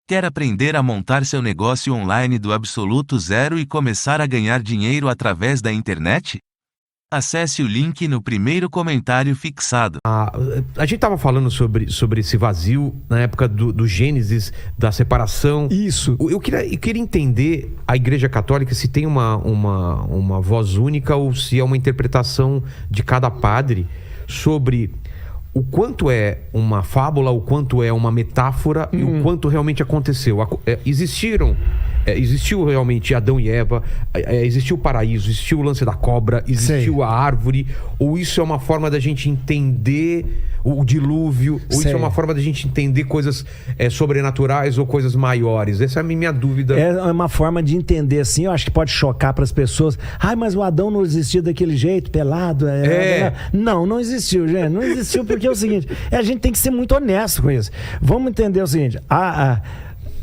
Quer aprender a montar seu negócio online do absoluto zero e começar a ganhar dinheiro através da internet? Acesse o link no primeiro comentário fixado. A gente estava falando sobre esse vazio na época do Gênesis, da separação. Isso. Eu queria entender a Igreja Católica, se tem uma voz única ou se é uma interpretação de cada padre sobre o quanto é uma fábula, o quanto é uma metáfora e o quanto realmente aconteceu. Existiu realmente Adão e Eva, existiu o paraíso, existiu o lance da cobra, existiu a árvore, ou isso é uma forma da gente entender o dilúvio, ou isso é uma forma da gente entender coisas sobrenaturais ou coisas maiores? Essa é a minha dúvida. É uma forma de entender, assim, eu acho que pode chocar para as pessoas. Mas o Adão não existiu daquele jeito, pelado. Não existiu, gente. Não existiu porque é o seguinte, a gente tem que ser muito honesto com isso. Vamos entender o seguinte,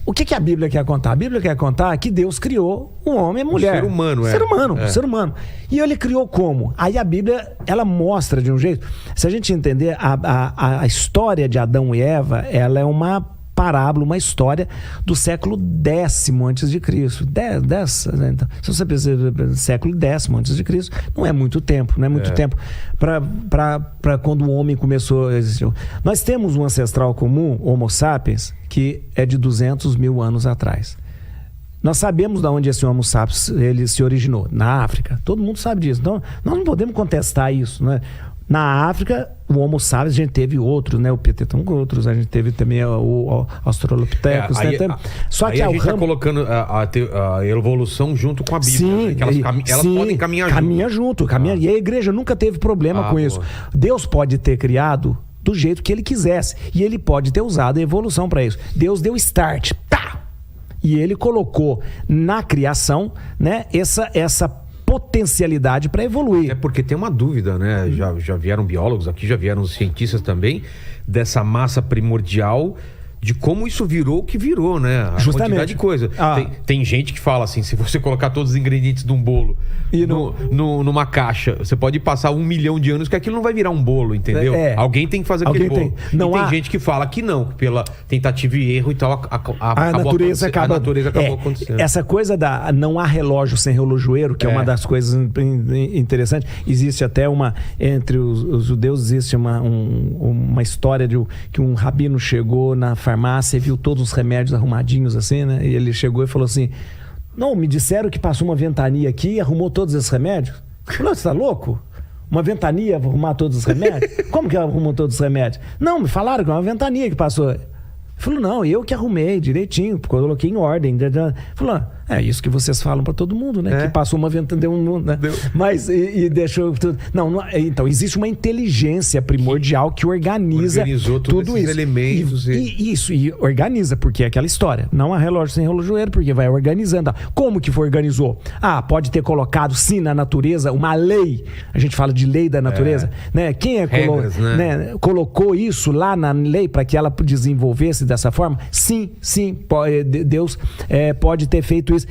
o que a Bíblia quer contar? A Bíblia quer contar que Deus criou o homem e a mulher. Ser humano. E ele criou como? Aí a Bíblia, ela mostra de um jeito. Se a gente entender, a história de Adão e Eva, ela é uma parábola, uma história do século X antes de Cristo. Então, se você pensa século X antes de Cristo, não é muito tempo, tempo para quando o homem começou a existir. Nós temos um ancestral comum, Homo sapiens, que é de 200 mil anos atrás. Nós sabemos de onde esse Homo sapiens ele se originou, na África. Todo mundo sabe disso. Então, nós não podemos contestar isso, né? Na África, o Homo sapiens, a gente teve outros, né? O Pteronotropus, a gente teve também o Australopithecus. Só que a gente está colocando a evolução junto com a Bíblia. Sim, né? Que elas podem caminhar junto. E a igreja nunca teve problema com isso. Deus pode ter criado do jeito que ele quisesse. E ele pode ter usado a evolução para isso. Deus deu start. Tá! E ele colocou na criação, né, essa potencialidade para evoluir. É porque tem uma dúvida, né? Já vieram biólogos aqui, já vieram cientistas também, dessa massa primordial, de como isso virou o que virou, né? A quantidade de coisa. Tem gente que fala assim, se você colocar todos os ingredientes de um bolo numa caixa, você pode passar 1 milhão de anos que aquilo não vai virar um bolo, entendeu? Alguém tem que fazer aquele bolo. Tem gente que fala que não, pela tentativa e erro e tal, a natureza acabou acontecendo. Essa coisa não há relógio sem relojoeiro, que é uma das coisas interessantes. Existe até entre os judeus, existe uma história de que um rabino chegou na farmácia e viu todos os remédios arrumadinhos assim, né? E ele chegou e falou assim: não, me disseram que passou uma ventania aqui e arrumou todos esses remédios. Falou, você tá louco? Uma ventania para arrumar todos os remédios? Como que ela arrumou todos os remédios? Não, me falaram que é uma ventania que passou. Ele falou, não, eu que arrumei direitinho, porque eu coloquei em ordem. Falou, é isso que vocês falam para todo mundo, né? Que passou uma ventania, deu um... Né? Mas, e deixou tudo... Não, então, existe uma inteligência primordial que organizou tudo isso. Elementos. E organiza, porque é aquela história. Não há relógio sem relojoeiro, porque vai organizando. Como que organizou? Pode ter colocado, sim, na natureza, uma lei. A gente fala de lei da natureza. Né? Quem colocou isso lá na lei para que ela desenvolvesse dessa forma? Sim, Deus pode ter feito isso.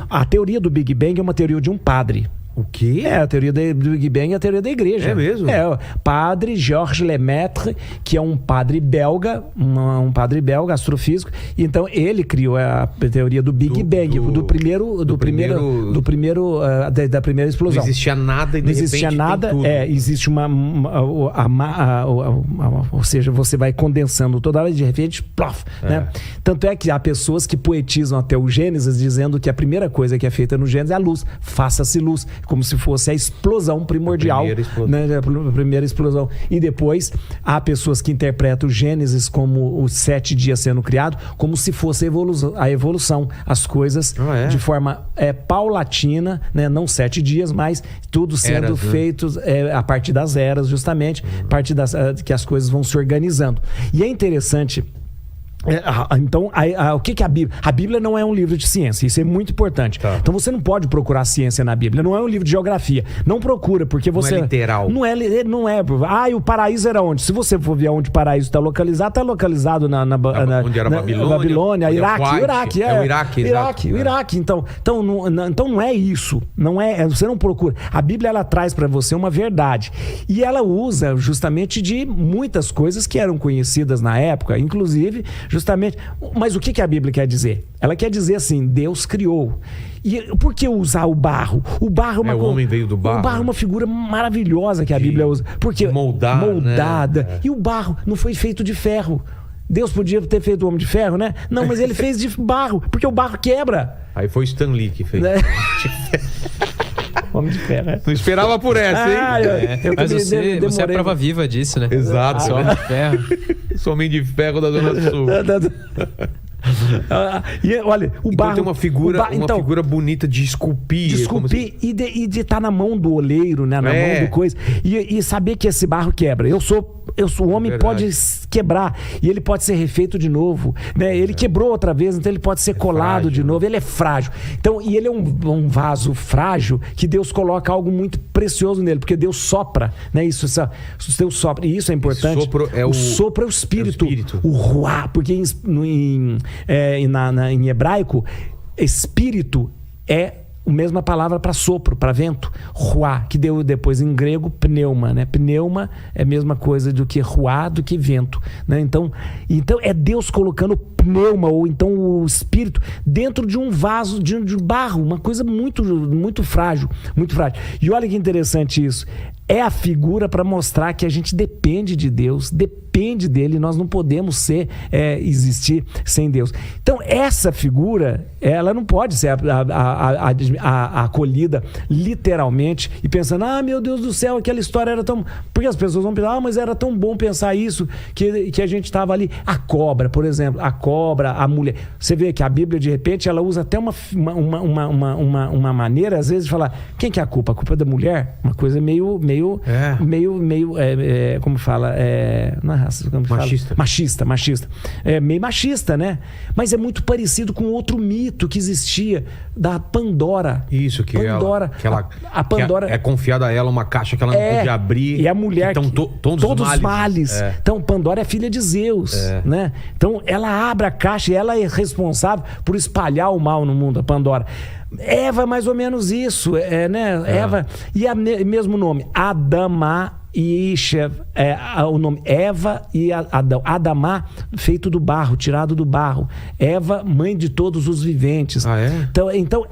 A teoria do Big Bang é uma teoria de um padre. O quê? A teoria do Big Bang é a teoria da igreja. É mesmo? O padre Georges Lemaitre, que é um padre belga, astrofísico. Então, ele criou a teoria do Big Bang, da primeira explosão. Não existia nada e de repente existia nada, existe ou seja, você vai condensando toda hora e de repente, plof, né? Tanto é que há pessoas que poetizam até o Gênesis, dizendo que a primeira coisa que é feita no Gênesis é a luz. Faça-se luz. Como se fosse a explosão primordial, a primeira explosão. E depois há pessoas que interpretam o Gênesis como os 7 dias sendo criado, como se fosse a evolução, as coisas de forma paulatina, né? Não 7 dias, mas tudo sendo feito a partir das eras, justamente, a partir que as coisas vão se organizando. E é interessante. Então, o que é a Bíblia? A Bíblia não é um livro de ciência, isso é muito importante. Então você não pode procurar ciência na Bíblia, não é um livro de geografia. Não procura, porque você... Não é literal. Não é. E o paraíso era onde? Se você for ver onde o paraíso está localizado onde era Babilônia, Iraque. O Iraque. Então não é isso. Você não procura. A Bíblia, ela traz para você uma verdade. E ela usa justamente de muitas coisas que eram conhecidas na época, inclusive Justamente. Mas o que a Bíblia quer dizer? Ela quer dizer assim, Deus criou. E por que usar o barro? O barro é uma o homem veio do barro. O barro é uma figura maravilhosa que a Bíblia usa. Porque moldada. Né? E o barro não foi feito de ferro. Deus podia ter feito o homem de ferro, né? Não, mas ele fez de barro, porque o barro quebra. Aí foi Stan Lee que fez. Homem de ferro, né? Não esperava por essa, hein? Mas você é a prova viva disso, né? Exato. Sou homem de ferro. Sou homem de ferro da Zona Sul. E olha, o então barro tem uma figura bonita de esculpir. De esculpir e de estar na mão do oleiro, né? Na mão do coisa. E saber que esse barro quebra. O homem pode quebrar e ele pode ser refeito de novo, né? Ele quebrou outra vez, então ele pode ser colado frágil, de novo. Ele é frágil. Então, e ele é um vaso frágil que Deus coloca algo muito precioso nele, porque Deus sopra, né? Deus sopra. E isso é importante. O sopro é o espírito. O ruá, porque em hebraico, espírito é a mesma palavra para sopro, para vento, ruá, que deu depois em grego pneuma, né? Pneuma é a mesma coisa do que ruá, do que vento, né? Então é Deus colocando pneuma, ou então o espírito, dentro de um vaso de barro, uma coisa muito, muito frágil, muito frágil. E olha que interessante isso. É a figura para mostrar que a gente depende de Deus, depende dele, nós não podemos existir sem Deus. Então, essa figura, ela não pode ser acolhida literalmente e pensando, meu Deus do céu, aquela história era tão... Porque as pessoas vão pensar, mas era tão bom pensar isso, que a gente estava ali. A cobra, por exemplo, a mulher. Você vê que a Bíblia, de repente, ela usa até uma maneira, às vezes, de falar, quem que é a culpa? A culpa é da mulher? Uma coisa meio como fala? Não é racista, como machista. Fala? Machista. É meio machista, né? Mas é muito parecido com outro mito que existia da Pandora. Isso, que Pandora. A Pandora é confiada a ela uma caixa que ela não podia abrir. E a mulher então, todos os males. Então, Pandora é filha de Zeus, né? Então, ela abre a caixa e ela é responsável por espalhar o mal no mundo, a Pandora. Eva é mais ou menos isso, né? Eva, e mesmo nome, Adamá e o nome Eva e Adão. Adamá, feito do barro, tirado do barro. Eva, mãe de todos os viventes. Então,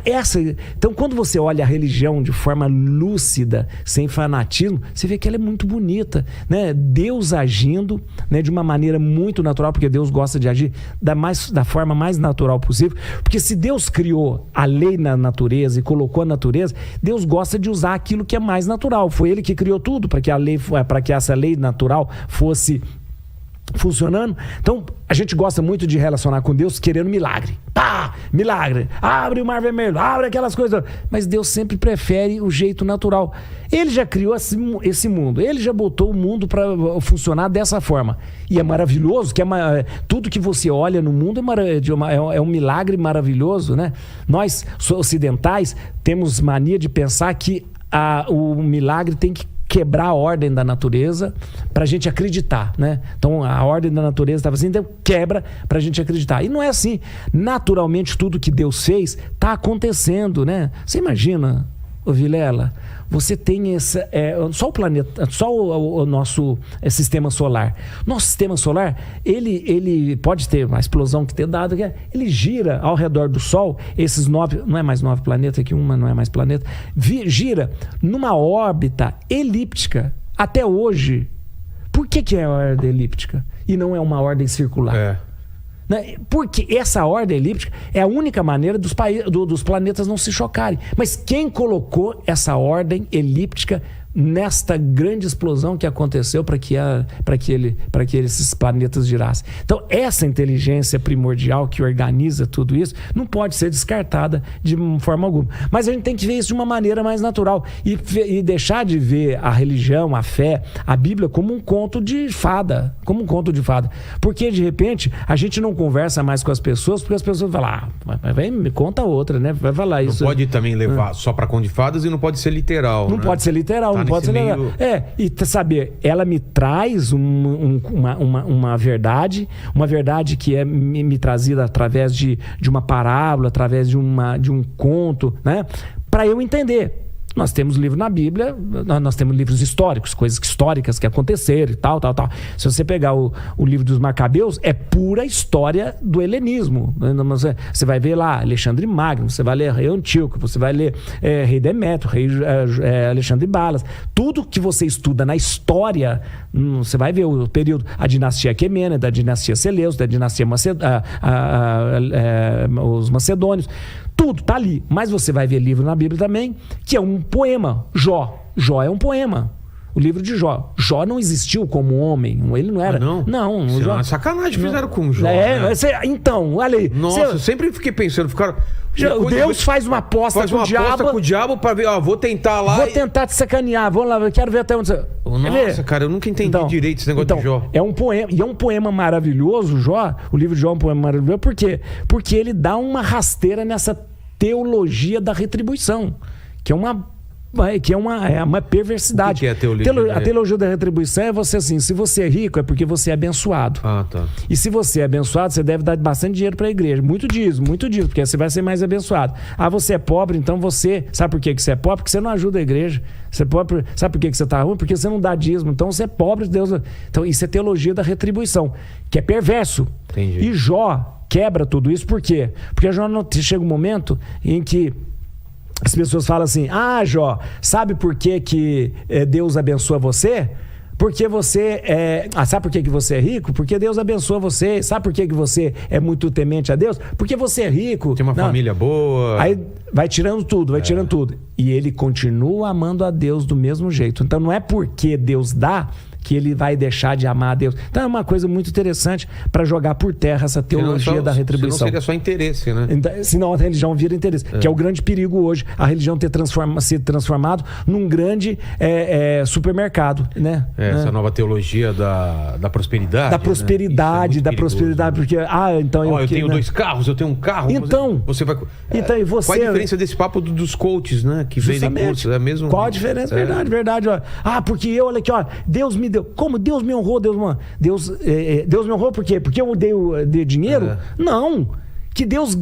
quando você olha a religião de forma lúcida, sem fanatismo, você vê que ela é muito bonita, né? Deus agindo, né, de uma maneira muito natural, porque Deus gosta de agir da forma mais natural possível. Porque se Deus criou a lei na natureza e colocou a natureza, Deus gosta de usar aquilo que é mais natural. Foi Ele que criou tudo para que essa lei natural fosse funcionando. Então, a gente gosta muito de relacionar com Deus querendo milagre. Milagre. Abre o mar vermelho, abre aquelas coisas. Mas Deus sempre prefere o jeito natural. Ele já criou esse mundo. Ele já botou o mundo para funcionar dessa forma. E é maravilhoso, tudo que você olha no mundo é um milagre maravilhoso, né? Nós, ocidentais, temos mania de pensar que o milagre tem que quebrar a ordem da natureza para a gente acreditar, né? Então a ordem da natureza estava assim, então quebra para a gente acreditar. E não é assim. Naturalmente tudo que Deus fez está acontecendo, né? Você imagina, Vilela, você tem só o planeta, só o nosso sistema solar. Nosso sistema solar, ele pode ter uma explosão que ter dado, ele gira ao redor do Sol, esses 9, não é mais 9 planetas, que uma não é mais planeta, gira numa órbita elíptica até hoje. Por que é a ordem elíptica e não é uma ordem circular? Porque essa ordem elíptica é a única maneira dos planetas não se chocarem. Mas quem colocou essa ordem elíptica nesta grande explosão que aconteceu para que esses planetas girassem? Então, essa inteligência primordial que organiza tudo isso não pode ser descartada de forma alguma. Mas a gente tem que ver isso de uma maneira mais natural e deixar de ver a religião, a fé, a Bíblia como um conto de fada. Porque, de repente, a gente não conversa mais com as pessoas, porque as pessoas falam, me conta outra, né? Vai falar isso. Não pode também levar só para conto de fadas e não pode ser literal. Não pode ser literal, não pode ser legal. E saber, ela me traz uma verdade que é me trazida através de uma parábola, através de um conto, né? Para eu entender. Nós temos livro na Bíblia, nós temos livros históricos, coisas históricas que aconteceram e tal. Se você pegar o livro dos Macabeus, é pura história do helenismo. Você vai ver lá Alexandre Magno, você vai ler Rei Antíoco, você vai ler Rei Demétrio, Rei Alexandre Balas. Tudo que você estuda na história, você vai ver o período, a dinastia Aquemênida, da dinastia Seleucida, da dinastia os macedônios. Tudo tá ali. Mas você vai ver livro na Bíblia também, que é um poema. Jó é um poema. O livro de Jó. Jó não existiu como homem. Ele não era. Não. Jó... é uma sacanagem fizeram com o Jó. Então, olha aí. Nossa, eu sempre fiquei pensando, Deus faz uma aposta com o diabo pra ver, vou tentar lá. Vou tentar te sacanear. Vamos lá, eu quero ver até onde você. Nossa, cara, eu nunca entendi direito esse negócio de Jó. É um poema, e é um poema maravilhoso, Jó. O livro de Jó é um poema maravilhoso. Por quê? Porque ele dá uma rasteira nessa teologia da retribuição, que é uma perversidade. O que é a teologia da retribuição é você assim, se você é rico é porque você é abençoado. Tá. E se você é abençoado, você deve dar bastante dinheiro para a igreja. Muito dízimo, porque você vai ser mais abençoado. Você é pobre, então você... Sabe por que você é pobre? Porque você não ajuda a igreja. Você é pobre, sabe por que você está ruim? Porque você não dá dízimo. Então você é pobre, Deus... Então isso é teologia da retribuição, que é perverso. Entendi. E Jó quebra tudo isso, por quê? Porque Jó chega um momento em que as pessoas falam assim, Jó, sabe por que Deus abençoa você? Porque você sabe por que você é rico? Porque Deus abençoa você. Sabe por que você é muito temente a Deus? Porque você é rico. Tem uma família boa. Aí vai tirando tudo. E ele continua amando a Deus do mesmo jeito. Então não é porque Deus dá que ele vai deixar de amar a Deus. Então é uma coisa muito interessante para jogar por terra essa teologia da retribuição. Senão seria só interesse, né? Senão a religião vira interesse, que é o grande perigo hoje, a religião ter sido transformado num grande supermercado, né? Essa nova teologia da prosperidade. Da prosperidade, porque então eu tenho 2 carros, eu tenho um carro. Então, você vai. Então e você? Qual a diferença desse papo dos coaches, né? Que vendem cursos, é mesmo? Qual a diferença? Verdade. Porque olha aqui, Deus me deu. Como Deus me honrou? Deus me honrou por quê? Porque eu dei dinheiro? Não. Que Deus,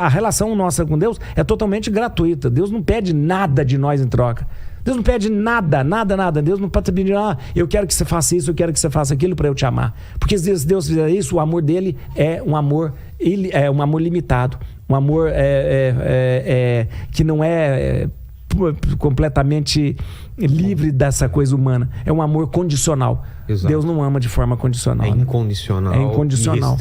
a relação nossa com Deus é totalmente gratuita. Deus não pede nada de nós em troca. Deus não pede nada. Deus não pode pedir, eu quero que você faça isso, eu quero que você faça aquilo para eu te amar. Porque se Deus fizer isso, o amor dele é um amor limitado. Um amor que não é completamente livre dessa coisa humana. É um amor condicional. Exato. Deus não ama de forma condicional. É incondicional. É incondicional.